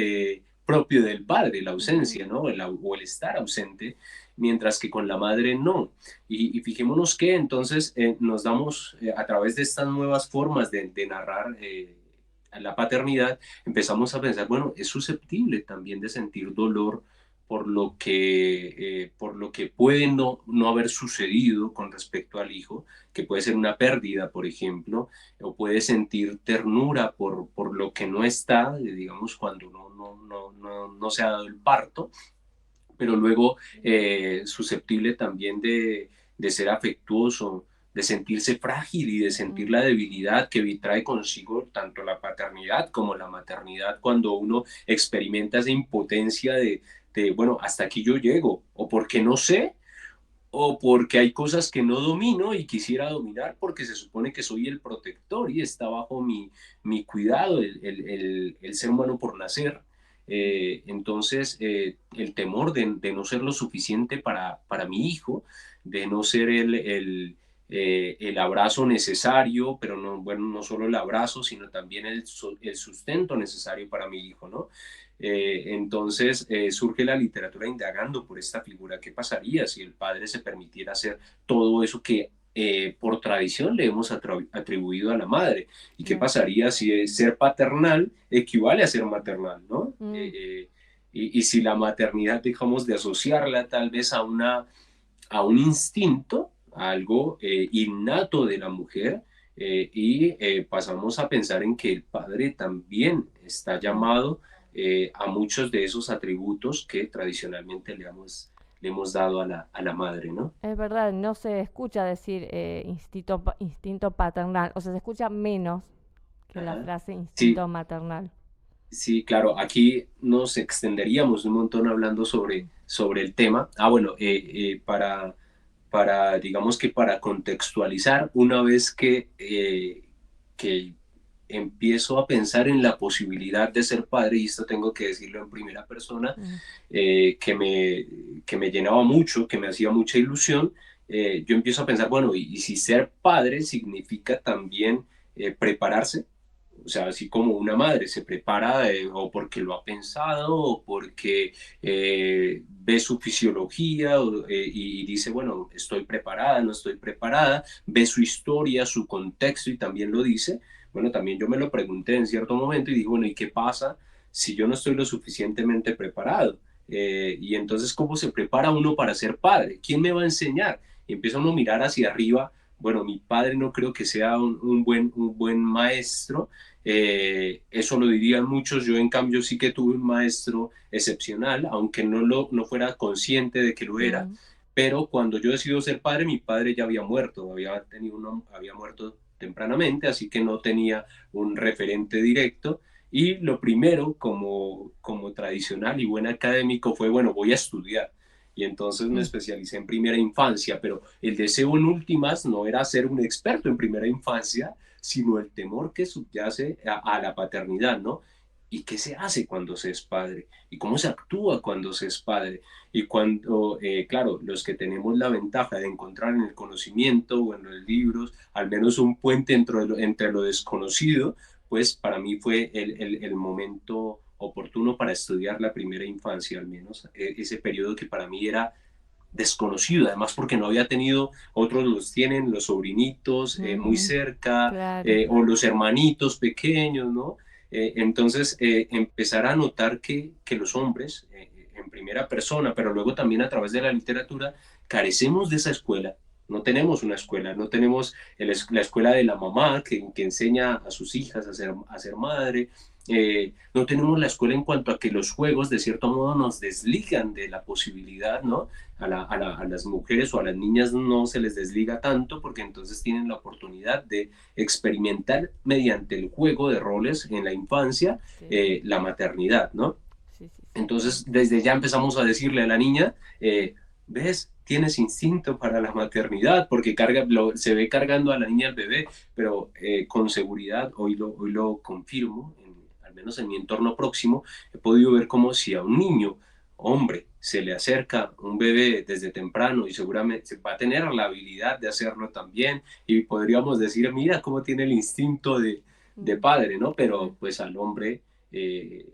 Speaker 2: propio del padre, la
Speaker 1: Ujú.
Speaker 2: ausencia, ¿no? O el estar ausente, mientras que con la madre no. Y fijémonos que entonces nos damos, a través de estas nuevas formas de narrar la paternidad, empezamos a pensar, bueno, es susceptible también de sentir dolor por lo que puede no haber sucedido con respecto al hijo, que puede ser una pérdida, por ejemplo, o puede sentir ternura por lo que no está, digamos, cuando no se ha dado el parto, pero luego susceptible también de ser afectuoso, de sentirse frágil y de sentir la debilidad que trae consigo tanto la paternidad como la maternidad, cuando uno experimenta esa impotencia bueno, hasta aquí yo llego, o porque no sé, o porque hay cosas que no domino y quisiera dominar porque se supone que soy el protector y está bajo mi cuidado el ser humano por nacer. Entonces, el temor de no ser lo suficiente para mi hijo, de no ser el abrazo necesario, pero no, bueno, no solo el abrazo, sino también el sustento necesario para mi hijo, ¿no? Entonces surge la literatura indagando por esta figura. ¿Qué pasaría si el padre se permitiera hacer todo eso que por tradición le hemos atribuido a la madre? ¿Y qué pasaría si ser paternal equivale a ser maternal, ¿no? Y si la maternidad dejamos de asociarla tal vez a un instinto, a algo innato de la mujer, pasamos a pensar en que el padre también está llamado a muchos de esos atributos que tradicionalmente le hemos dado a la madre, ¿no?
Speaker 1: Es verdad, no se escucha decir instinto paternal, o sea, se escucha menos que la
Speaker 2: Ajá.
Speaker 1: frase
Speaker 2: Sí,
Speaker 1: instinto maternal.
Speaker 2: sí, claro, aquí nos extenderíamos un montón hablando sobre el tema. Ah, bueno, digamos que para contextualizar, una vez que empiezo a pensar en la posibilidad de ser padre, y esto tengo que decirlo en primera persona,
Speaker 1: Mm,
Speaker 2: que me llenaba mucho, que me hacía mucha ilusión, yo empiezo a pensar, bueno, y si ser padre significa también prepararse, o sea, así como una madre se prepara o porque lo ha pensado o porque ve su fisiología y dice, bueno, estoy preparada, no estoy preparada, ve su historia, su contexto y también lo dice. Bueno, también yo me lo pregunté en cierto momento y dije, bueno, ¿y qué pasa si yo no estoy lo suficientemente preparado? Y entonces, ¿cómo se prepara uno para ser padre? ¿Quién me va a enseñar? Y empieza uno a mirar hacia arriba. Bueno, mi padre no creo que sea un buen maestro, eso lo dirían muchos. Yo en cambio sí que tuve un maestro excepcional, aunque no fuera consciente de que lo era,
Speaker 1: mm,
Speaker 2: pero cuando yo decidí ser padre, mi padre ya había muerto, había muerto tempranamente, así que no tenía un referente directo. Y lo primero, como tradicional y buen académico, fue, bueno, voy a estudiar. Y entonces me
Speaker 1: mm.
Speaker 2: especialicé en primera infancia, pero el deseo en últimas no era ser un experto en primera infancia, sino el temor que subyace a la paternidad, ¿no? ¿Y qué se hace cuando se es padre? ¿Y cómo se actúa cuando se es padre? Y cuando, claro, los que tenemos la ventaja de encontrar en el conocimiento o en los libros al menos un puente entre lo desconocido, pues para mí fue el momento oportuno para estudiar la primera infancia, al menos ese periodo que para mí era desconocido, además porque no había tenido, otros los tienen, los sobrinitos muy
Speaker 1: Ujú,
Speaker 2: cerca,
Speaker 1: claro.
Speaker 2: o los hermanitos pequeños, ¿no? Entonces, empezar a notar que los hombres, en primera persona, pero luego también a través de la literatura, carecemos de esa escuela. No tenemos una escuela, no tenemos la escuela de la mamá que enseña a sus hijas a ser madre, no tenemos la escuela en cuanto a que los juegos de cierto modo nos desligan de la posibilidad, ¿no? A las mujeres o a las niñas no se les desliga tanto porque entonces tienen la oportunidad de experimentar mediante el juego de roles en la infancia
Speaker 1: Sí,
Speaker 2: la maternidad, ¿no?
Speaker 1: sí, sí, sí.
Speaker 2: Entonces desde ya empezamos a decirle a la niña, ¿ves? Tienes instinto para la maternidad porque se ve cargando a la niña al bebé, pero con seguridad, hoy lo confirmo, al menos en mi entorno próximo, he podido ver como si a un niño, hombre, se le acerca un bebé desde temprano y seguramente va a tener la habilidad de hacerlo también y podríamos decir, mira cómo tiene el instinto de
Speaker 1: Mm,
Speaker 2: padre, ¿no? Pero
Speaker 1: claro.
Speaker 2: pues al hombre eh,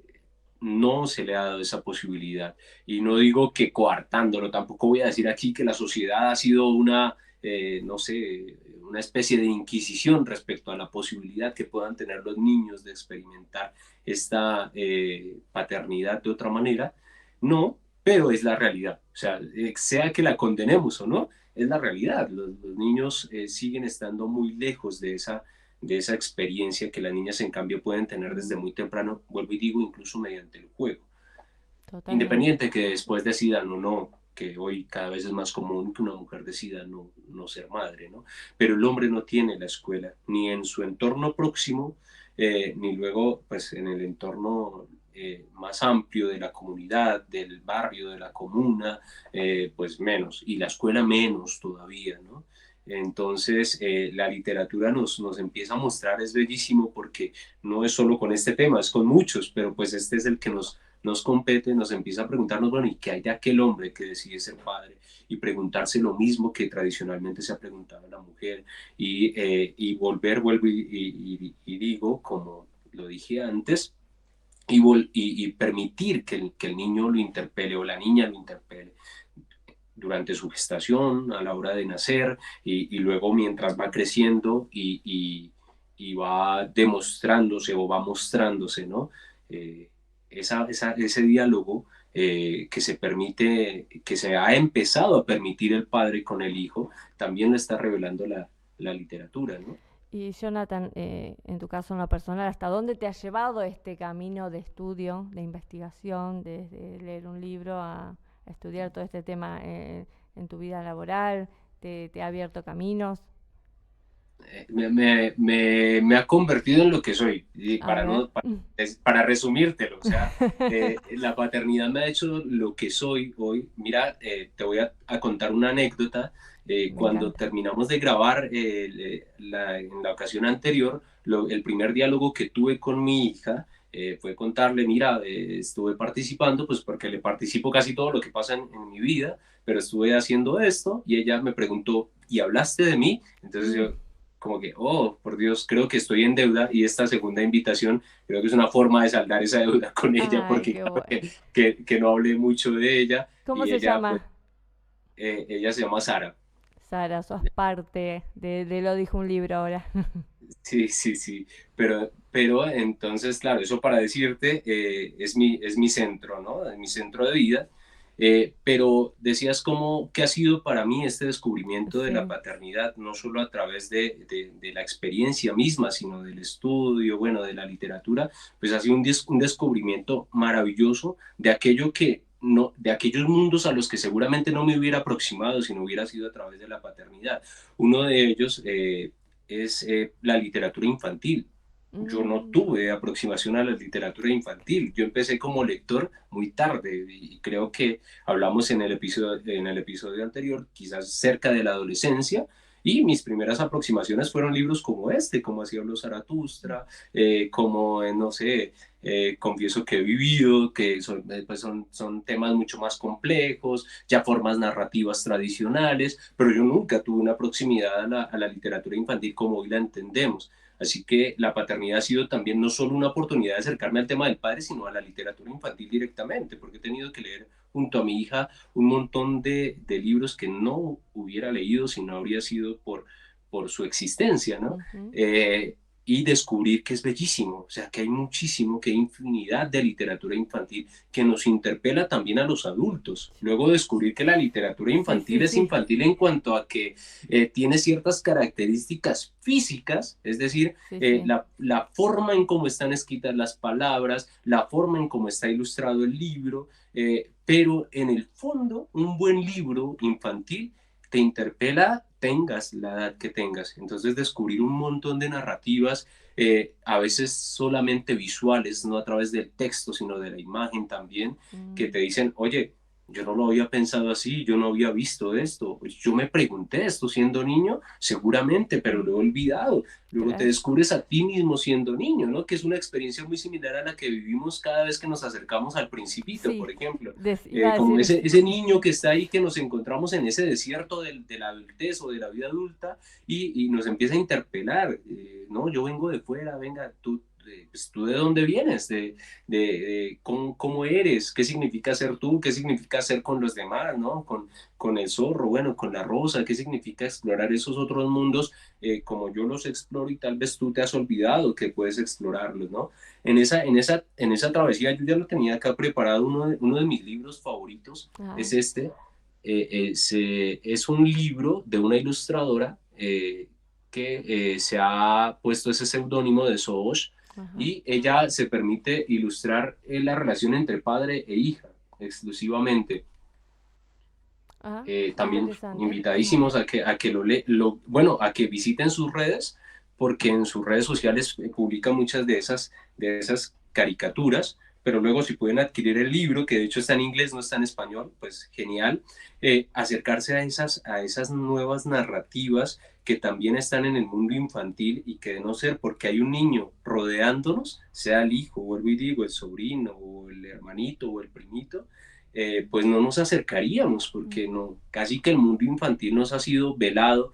Speaker 2: no se le ha dado esa posibilidad. Y no digo que coartándolo, tampoco voy a decir aquí que la sociedad ha sido no sé, una especie de inquisición respecto a la posibilidad que puedan tener los niños de experimentar esta paternidad de otra manera. No, pero es la realidad. O sea, sea que la condenemos o no, es la realidad. Los niños siguen estando muy lejos de esa experiencia que las niñas en cambio pueden tener desde
Speaker 1: Mm.
Speaker 2: muy temprano, vuelvo y digo, incluso mediante el juego.
Speaker 1: Totalmente.
Speaker 2: independiente que después decidan o no, que hoy cada vez es más común que una mujer decida no ser madre, ¿no? Pero el hombre no tiene la escuela, ni en su entorno próximo, ni luego pues en el entorno más amplio de la comunidad, del barrio, de la comuna, pues menos, y la escuela menos todavía, ¿no? Entonces, la literatura nos empieza a mostrar, es bellísimo porque no es solo con este tema, es con muchos, pero pues este es el que nos compete, nos empieza a preguntarnos, bueno, ¿y qué hay de aquel hombre que decide ser padre? Y preguntarse lo mismo que tradicionalmente se ha preguntado a la mujer y vuelvo y digo, como lo dije antes, y permitir que el niño lo interpele o la niña lo interpele durante su gestación, a la hora de nacer y luego mientras va creciendo y va demostrándose o va mostrándose, ¿no? Eh, ese diálogo que se permite, que se ha empezado a permitir el padre con el hijo, también lo está revelando la literatura, ¿no?
Speaker 1: Y Jonathan, en tu caso en lo personal, ¿hasta dónde te ha llevado este camino de estudio, de investigación, desde leer un libro a estudiar todo este tema en tu vida laboral? ¿Te ha abierto caminos?
Speaker 2: Me ha convertido en lo que soy, y
Speaker 1: A
Speaker 2: para,
Speaker 1: ver.
Speaker 2: no, para resumírtelo, o sea, la paternidad me ha hecho lo que soy hoy. Mira, te voy a contar una anécdota.
Speaker 1: Me
Speaker 2: Cuando
Speaker 1: encanta.
Speaker 2: terminamos de grabar en la ocasión anterior, el primer diálogo que tuve con mi hija fue contarle, mira, estuve participando, pues porque le participo casi todo lo que pasa en mi vida, pero estuve haciendo esto y ella me preguntó, ¿y hablaste de mí? Entonces
Speaker 1: Mm.
Speaker 2: yo como que, oh, por Dios, creo que estoy en deuda y esta segunda invitación creo que es una forma de saldar esa deuda con ella
Speaker 1: Ay,
Speaker 2: porque
Speaker 1: qué
Speaker 2: claro
Speaker 1: bueno.
Speaker 2: que no hablé mucho de ella
Speaker 1: ¿Cómo
Speaker 2: y
Speaker 1: se
Speaker 2: ella, pues,
Speaker 1: llama?
Speaker 2: ella se llama Sara.
Speaker 1: Sara, sos parte de Lo dijo un libro ahora.
Speaker 2: Sí, sí, sí, pero entonces, claro, eso para decirte es mi centro, ¿no? Es mi centro de vida. Pero decías cómo, qué ha sido para mí este descubrimiento de la
Speaker 1: Sí.
Speaker 2: paternidad, no solo a través de la experiencia misma, sino del estudio, bueno, de la literatura, pues ha sido un descubrimiento maravilloso de aquello que no, de aquellos mundos a los que seguramente no me hubiera aproximado si no hubiera sido a través de la paternidad. Uno de ellos es la literatura infantil. Yo no
Speaker 1: Mm.
Speaker 2: tuve aproximación a la literatura infantil. Yo empecé como lector muy tarde y creo que hablamos en el episodio anterior, quizás cerca de la adolescencia, y mis primeras aproximaciones fueron libros como este, como Así habló Zaratustra, como, no sé, Confieso que he vivido, que pues son temas mucho más complejos, ya formas narrativas tradicionales, pero yo nunca tuve una proximidad a la literatura infantil como hoy la entendemos. Así que la paternidad ha sido también no solo una oportunidad de acercarme al tema del padre, sino a la literatura infantil directamente, porque he tenido que leer junto a mi hija un montón de libros que no hubiera leído si no habría sido por su existencia, ¿no?
Speaker 1: Ujú.
Speaker 2: Y descubrir que es bellísimo, o sea, que hay muchísimo, que hay infinidad de literatura infantil que nos interpela también a los adultos. Luego descubrir que la literatura
Speaker 1: Sí, sí,
Speaker 2: infantil es
Speaker 1: sí.
Speaker 2: infantil en cuanto a que tiene ciertas características físicas, es decir,
Speaker 1: Sí, sí.
Speaker 2: la forma en cómo están escritas las palabras, la forma en cómo está ilustrado el libro, pero en el fondo un buen libro infantil te interpela tengas la edad que tengas. Entonces descubrir un montón de narrativas, a veces solamente visuales, no a través del texto, sino de la imagen también, que
Speaker 1: Mm.
Speaker 2: te dicen, oye, yo no lo había pensado así, yo no había visto esto, yo me pregunté esto siendo niño, seguramente, pero lo he
Speaker 1: Ujú.
Speaker 2: olvidado. Luego te
Speaker 1: Claro.
Speaker 2: descubres a ti mismo siendo niño, ¿no? Que es una experiencia muy similar a la que vivimos cada vez que nos acercamos al Principito,
Speaker 1: Sí,
Speaker 2: por ejemplo.
Speaker 1: iba a
Speaker 2: Como
Speaker 1: decir eso.
Speaker 2: ese niño que está ahí, que nos encontramos en ese desierto de la adultez o de la vida adulta y nos empieza a interpelar, ¿no? Yo vengo de fuera, venga, pues, ¿tú de dónde vienes? Cómo eres, qué significa ser tú, qué significa ser con los demás, ¿no? Con el zorro, bueno, con la rosa, qué significa explorar esos otros mundos como yo los exploro y tal vez tú te has olvidado que puedes explorarlos, ¿no? En esa travesía yo ya lo tenía acá preparado, uno de mis libros favoritos es
Speaker 1: Ay.
Speaker 2: este, es un libro de una ilustradora que se ha puesto ese seudónimo de Soos
Speaker 1: Ajá.
Speaker 2: y ella se permite ilustrar la relación entre padre e hija. exclusivamente.
Speaker 1: Ah, qué
Speaker 2: También
Speaker 1: interesante.
Speaker 2: invitadísimos a que bueno, a que visiten sus redes, porque en sus redes sociales publican muchas de esas caricaturas, pero luego si pueden adquirir el libro, que de hecho está en inglés, no está en español, pues genial. Acercarse a esas nuevas narrativas que también están en el mundo infantil y que de no ser porque hay un niño rodeándonos, sea el hijo, vuelvo y digo, el sobrino o el hermanito o el primito, pues no nos acercaríamos,
Speaker 1: Mm,
Speaker 2: porque no, casi que el mundo infantil nos ha sido velado,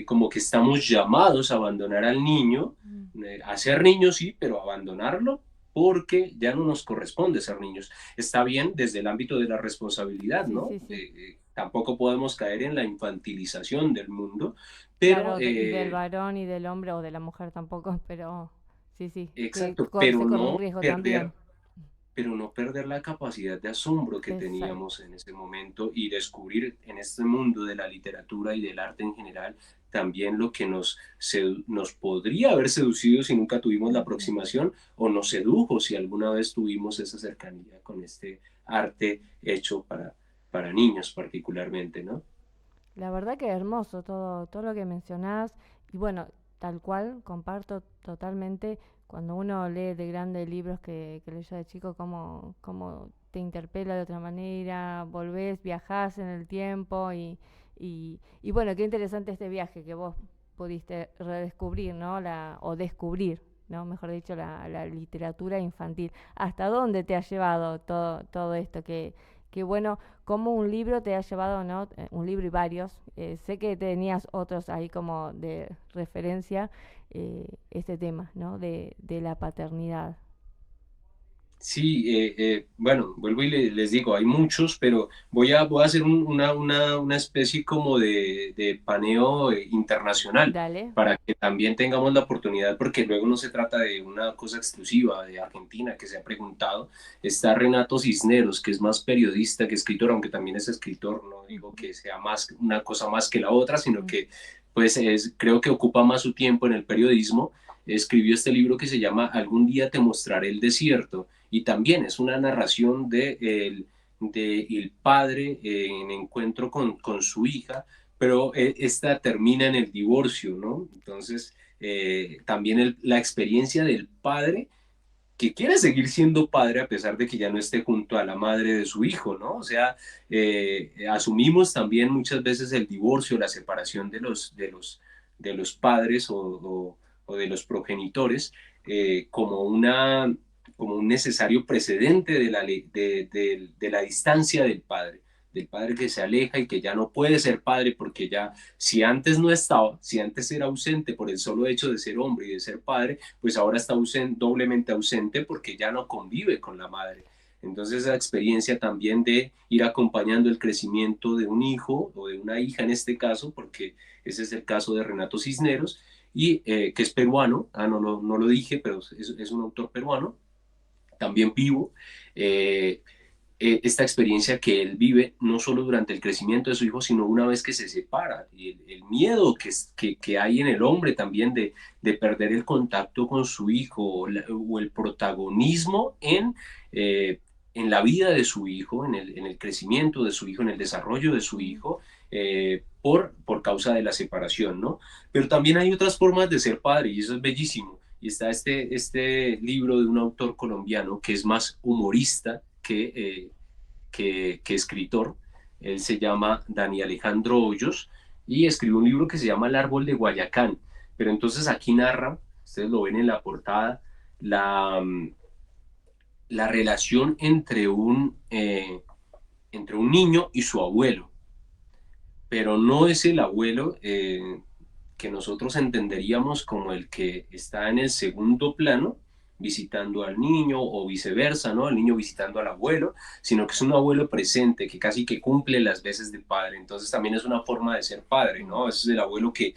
Speaker 2: como que estamos llamados a abandonar al niño,
Speaker 1: mm.
Speaker 2: a ser niños sí, pero abandonarlo porque ya no nos corresponde ser niños. Está bien desde el ámbito de la responsabilidad,
Speaker 1: Sí,
Speaker 2: ¿no?
Speaker 1: sí, sí.
Speaker 2: Tampoco podemos caer en la infantilización del mundo, pero
Speaker 1: Claro, y del varón y del hombre o de la mujer tampoco, pero sí, sí, que
Speaker 2: exacto,
Speaker 1: se corre un riesgo también.
Speaker 2: pero no perder la capacidad de asombro que
Speaker 1: Exacto.
Speaker 2: teníamos en ese momento y descubrir en este mundo de la literatura y del arte en general también lo que nos podría haber seducido si nunca tuvimos la
Speaker 1: Ujú.
Speaker 2: aproximación, o nos sedujo si alguna vez tuvimos esa cercanía con este arte hecho para niños particularmente, ¿no?
Speaker 1: La verdad que hermoso todo, todo lo que mencionás. Y bueno, tal cual, comparto totalmente. Cuando uno lee de grande libros que leyó de chico, cómo te interpela de otra manera, volvés, viajás en el tiempo y bueno, qué interesante este viaje que vos pudiste redescubrir, ¿no? O descubrir, ¿no? Mejor dicho, la literatura infantil. ¿Hasta dónde te ha llevado todo esto? Que bueno, cómo un libro te ha llevado, ¿no? Un libro y varios. Sé que tenías otros ahí como de referencia, este tema, ¿no? De la paternidad.
Speaker 2: Sí, bueno, vuelvo y les digo, hay muchos, pero voy a hacer una especie como de paneo internacional
Speaker 1: Dale.
Speaker 2: para que también tengamos la oportunidad, porque luego no se trata de una cosa exclusiva de Argentina que se ha preguntado. Está Renato Cisneros, que es más periodista que escritor, aunque también es escritor, no digo
Speaker 1: Ujú,
Speaker 2: que sea más una cosa más que la otra, sino
Speaker 1: mm,
Speaker 2: que pues creo que ocupa más su tiempo en el periodismo. Escribió este libro que se llama Algún día te mostraré el desierto, y también es una narración de el padre en encuentro con su hija, pero esta termina en el divorcio, ¿no? Entonces, también la experiencia del padre que quiere seguir siendo padre a pesar de que ya no esté junto a la madre de su hijo, ¿no? O sea, asumimos también muchas veces el divorcio, la separación de los padres o de los progenitores, como un necesario precedente de la distancia del padre que se aleja y que ya no puede ser padre porque ya, si antes no estaba, si antes era ausente por el solo hecho de ser hombre y de ser padre, pues ahora está doblemente ausente porque ya no convive con la madre. Entonces esa experiencia también de ir acompañando el crecimiento de un hijo o de una hija en este caso, porque ese es el caso de Renato Cisneros, y que es peruano, no lo dije, pero es un autor peruano, también vivo. eh, Esta experiencia que él vive no solo durante el crecimiento de su hijo, sino una vez que se separa, y el miedo que hay en el hombre también de perder el contacto con su hijo, o el protagonismo en la vida de su hijo, en el crecimiento de su hijo, en el desarrollo de su
Speaker 1: mm.
Speaker 2: hijo, por causa de la separación, ¿no? Pero también hay otras formas de ser padre y eso es bellísimo. Y está este libro de un autor colombiano que es más humorista que escritor. Él se llama Dani Alejandro Hoyos y escribió un libro que se llama El árbol de Guayacán. Pero entonces aquí narra, ustedes lo ven en la portada, la relación entre un niño y su abuelo, pero no es el abuelo que nosotros entenderíamos como el que está en el segundo plano visitando al niño o viceversa, ¿no? El niño visitando al abuelo, sino que es un abuelo presente que casi que cumple las veces de padre. Entonces también es una forma de ser padre,
Speaker 1: Mm.
Speaker 2: ¿no? Es el abuelo que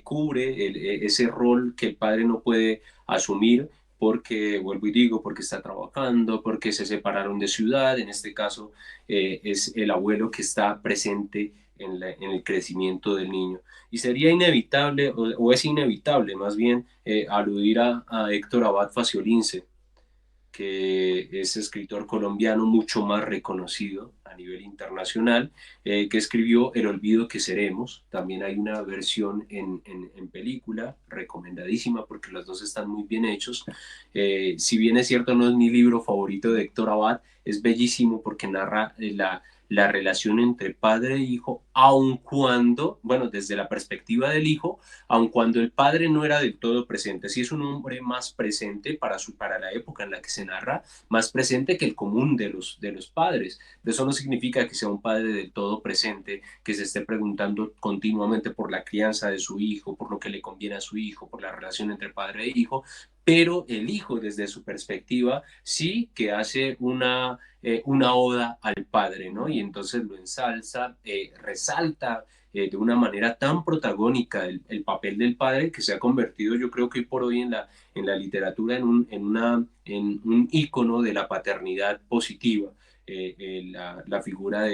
Speaker 2: cubre ese rol que el padre no puede asumir porque, vuelvo y digo, porque está trabajando, porque se separaron de ciudad. En este caso es el abuelo que está presente en el crecimiento del niño. Y sería inevitable, o es inevitable más bien, aludir a Héctor Abad Faciolince. que es escritor colombiano mucho más reconocido a nivel internacional, que escribió El olvido que seremos. También hay una versión en película, recomendadísima porque los dos están muy bien hechos. Si bien es cierto, no es mi libro favorito de Héctor Abad, es bellísimo porque narra la relación entre padre e hijo, aun cuando, bueno, desde la perspectiva del hijo, aun cuando el padre no era del todo presente. Sí es un hombre más presente para la época en la que se narra, más presente que el común de los padres. Eso no significa que sea un padre del todo presente, que se esté preguntando continuamente por la crianza de su hijo, por lo que le conviene a su hijo, por la relación entre padre e hijo, pero el hijo desde su perspectiva sí que hace una oda al padre, ¿no? Y entonces lo ensalza, resalta de una manera tan protagónica el papel del padre que se ha convertido, yo creo que hoy por hoy en la literatura en un ícono de la paternidad positiva, la figura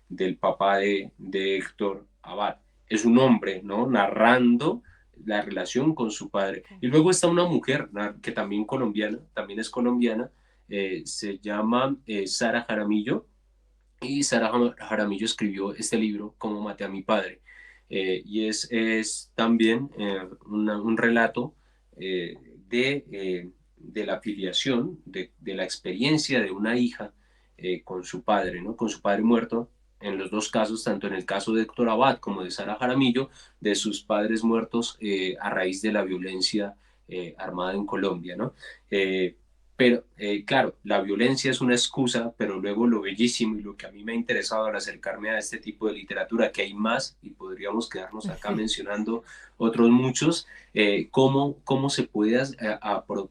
Speaker 2: del papá de Héctor Abad. Es un hombre, ¿no? Narrando la relación con su padre. Y luego está una mujer que también es colombiana, se llama Sara Jaramillo, y Sara Jaramillo escribió este libro, Cómo maté a mi padre. Es también un relato eh, de la filiación, de la experiencia de una hija con su padre, ¿no? Con su padre muerto, en los dos casos, tanto en el caso de Héctor Abad como de Sara Jaramillo, de sus padres muertos a raíz de la violencia armada en Colombia, ¿no? Pero claro, la violencia es una excusa, pero luego lo bellísimo y lo que a mí me ha interesado al acercarme a este tipo de literatura, que hay más y podríamos quedarnos acá mencionando otros muchos, cómo se puede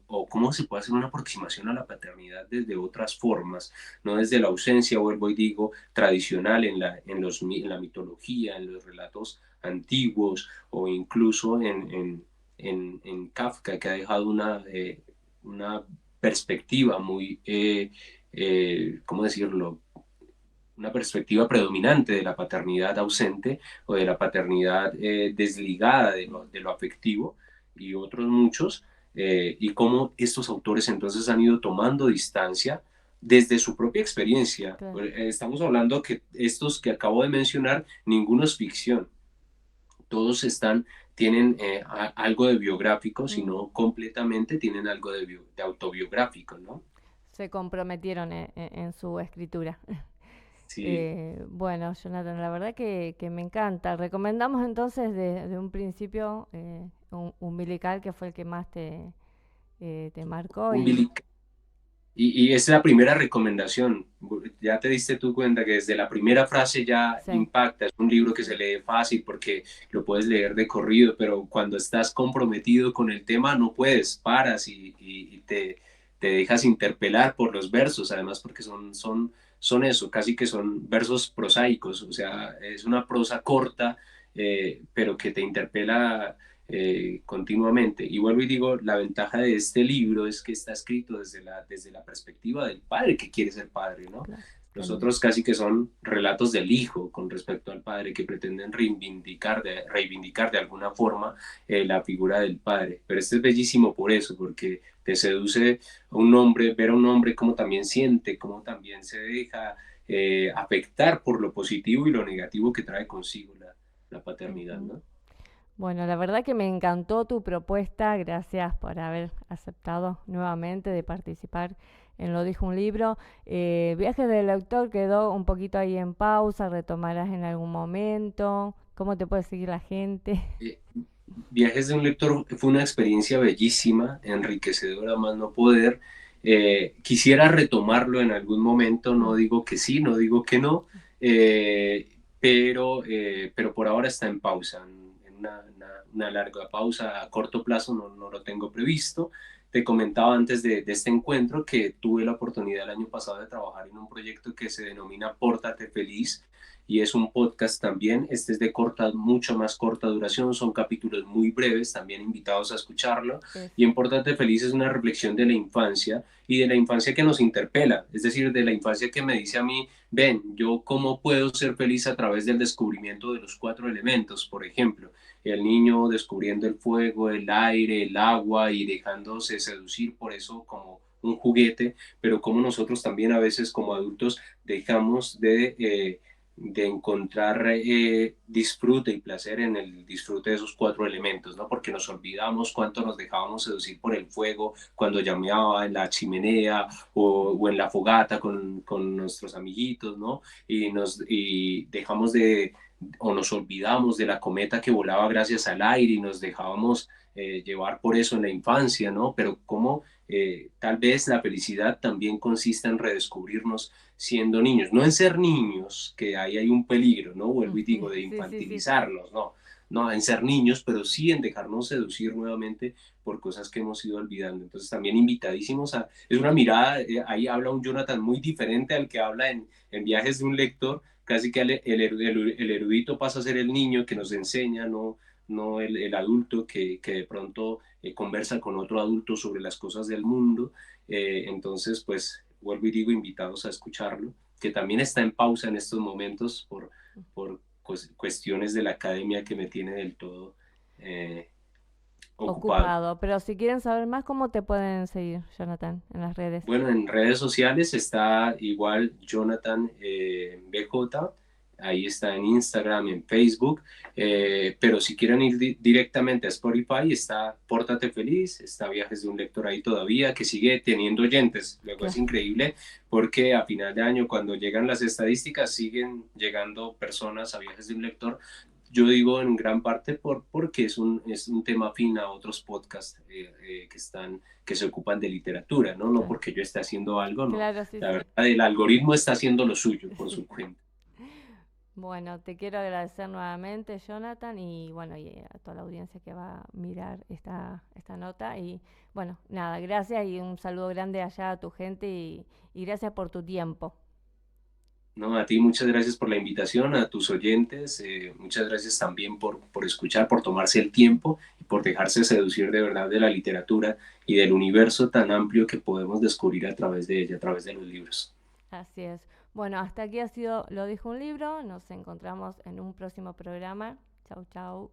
Speaker 2: o cómo se puede hacer una aproximación a la paternidad desde otras formas, no desde la ausencia, vuelvo y digo, tradicional en la mitología, en los relatos antiguos o incluso en Kafka, que ha dejado una perspectiva muy, ¿cómo decirlo? Una perspectiva predominante de la paternidad ausente o de la paternidad desligada de lo afectivo y otros muchos, y cómo estos autores entonces han ido tomando distancia desde su propia experiencia.
Speaker 1: Claro.
Speaker 2: Estamos hablando que estos que acabo de mencionar, ninguno es ficción, todos tienen algo de biográfico, sino completamente tienen algo de autobiográfico, ¿no?
Speaker 1: Se comprometieron en su escritura.
Speaker 2: Sí,
Speaker 1: Bueno, Jonathan, la verdad que me encanta. Recomendamos entonces de un principio Umbilical, que fue el que más te marcó.
Speaker 2: umbilical. Y esa es la primera recomendación. Ya te diste tú cuenta que desde la primera frase ya
Speaker 1: Sí,
Speaker 2: impacta. Es un libro que se lee fácil porque lo puedes leer de corrido, pero cuando estás comprometido con el tema no puedes, paras y te dejas interpelar por los versos, además porque son eso, casi que son versos prosaicos, o sea, es una prosa corta, pero que te interpela continuamente. Y vuelvo y digo, la ventaja de este libro es que está escrito desde la perspectiva del padre que quiere ser padre, ¿no?
Speaker 1: claro.
Speaker 2: Los otros casi que son relatos del hijo con respecto al padre que pretenden reivindicar de alguna forma la figura del padre. Pero este es bellísimo por eso, porque te seduce a un hombre, ver a un hombre cómo también siente, cómo también se deja afectar por lo positivo y lo negativo que trae consigo la paternidad,
Speaker 1: Ujú.
Speaker 2: ¿no?
Speaker 1: Bueno, la verdad que me encantó tu propuesta. Gracias por haber aceptado nuevamente de participar en Lo dijo un libro. Viajes del lector quedó un poquito ahí en pausa. ¿Retomarás en algún momento? ¿Cómo te puede seguir la gente?
Speaker 2: Eh, Viajes de un lector fue una experiencia bellísima, enriquecedora más no poder. Quisiera retomarlo en algún momento, no
Speaker 1: Mm,
Speaker 2: digo que sí, no digo que no, pero por ahora está en pausa, en una larga pausa a corto plazo, no lo tengo previsto. Te comentaba antes de este encuentro que tuve la oportunidad el año pasado de trabajar en un proyecto que se denomina Pórtate Feliz, y es un podcast también. Este es de mucho más corta duración, son capítulos muy breves, también invitados a escucharlo. Y
Speaker 1: eso.
Speaker 2: en Pórtate Feliz es una reflexión de la infancia y de la infancia que nos interpela, es decir, de la infancia que me dice a mí, ven, yo cómo puedo ser feliz a través del descubrimiento de los cuatro elementos, por ejemplo. El niño descubriendo el fuego, el aire, el agua y dejándose seducir por eso un juguete, pero como nosotros también a veces como adultos dejamos de encontrar disfrute y placer en el disfrute de esos cuatro elementos, ¿no? Porque nos olvidamos cuánto nos dejábamos seducir por el fuego cuando llameaba en la chimenea o en la fogata con nuestros amiguitos, ¿no? Y dejamos de, o nos olvidamos de la cometa que volaba gracias al aire y nos dejábamos llevar por eso en la infancia, ¿no? Pero cómo tal vez la felicidad también consiste en redescubrirnos siendo niños, no en ser niños, que ahí hay un peligro, ¿no? Vuelvo y
Speaker 1: Sí,
Speaker 2: digo, de
Speaker 1: sí, sí, sí.
Speaker 2: infantilizarnos, ¿no? No, en ser niños, pero sí en dejarnos seducir nuevamente por cosas que hemos ido olvidando. Entonces también invitadísimos a, es una mirada, ahí habla un Jonathan muy diferente al que habla en Viajes de un lector, casi que el erudito pasa a ser el niño que nos enseña, no el adulto que de pronto conversa con otro adulto sobre las cosas del mundo. Entonces, pues vuelvo y digo, invitados a escucharlo, que también está en pausa en estos momentos por cuestiones de la academia que me tiene del todo eh, ocupado.
Speaker 1: Ocupado. Pero si quieren saber más, ¿cómo te pueden seguir, Jonathan, en las redes?
Speaker 2: Bueno, en redes sociales está igual Jonathan BJ, ahí está en Instagram, en Facebook, pero si quieren ir directamente a Spotify está Pórtate Feliz, está Viajes de un Lector ahí todavía, que sigue teniendo oyentes. Luego es
Speaker 1: Claro.
Speaker 2: increíble porque a final de año, cuando llegan las estadísticas, siguen llegando personas a Viajes de un Lector. Yo digo en gran parte porque es un tema afín a otros podcasts que se ocupan de literatura, ¿no? No
Speaker 1: Claro,
Speaker 2: porque yo esté haciendo algo, no.
Speaker 1: claro, sí,
Speaker 2: La
Speaker 1: sí.
Speaker 2: verdad, el algoritmo está haciendo lo suyo por su cuenta.
Speaker 1: Bueno, te quiero agradecer nuevamente, Jonathan, y bueno, y a toda la audiencia que va a mirar esta nota. Y bueno, nada, gracias y un saludo grande allá a tu gente y gracias por tu tiempo.
Speaker 2: No, a ti muchas gracias por la invitación, a tus oyentes, muchas gracias también por escuchar, por tomarse el tiempo y por dejarse seducir de verdad de la literatura y del universo tan amplio que podemos descubrir a través de ella, a través de los libros.
Speaker 1: Así es. Bueno, hasta aquí ha sido Lo dijo un libro. Nos encontramos en un próximo programa. Chau, chau.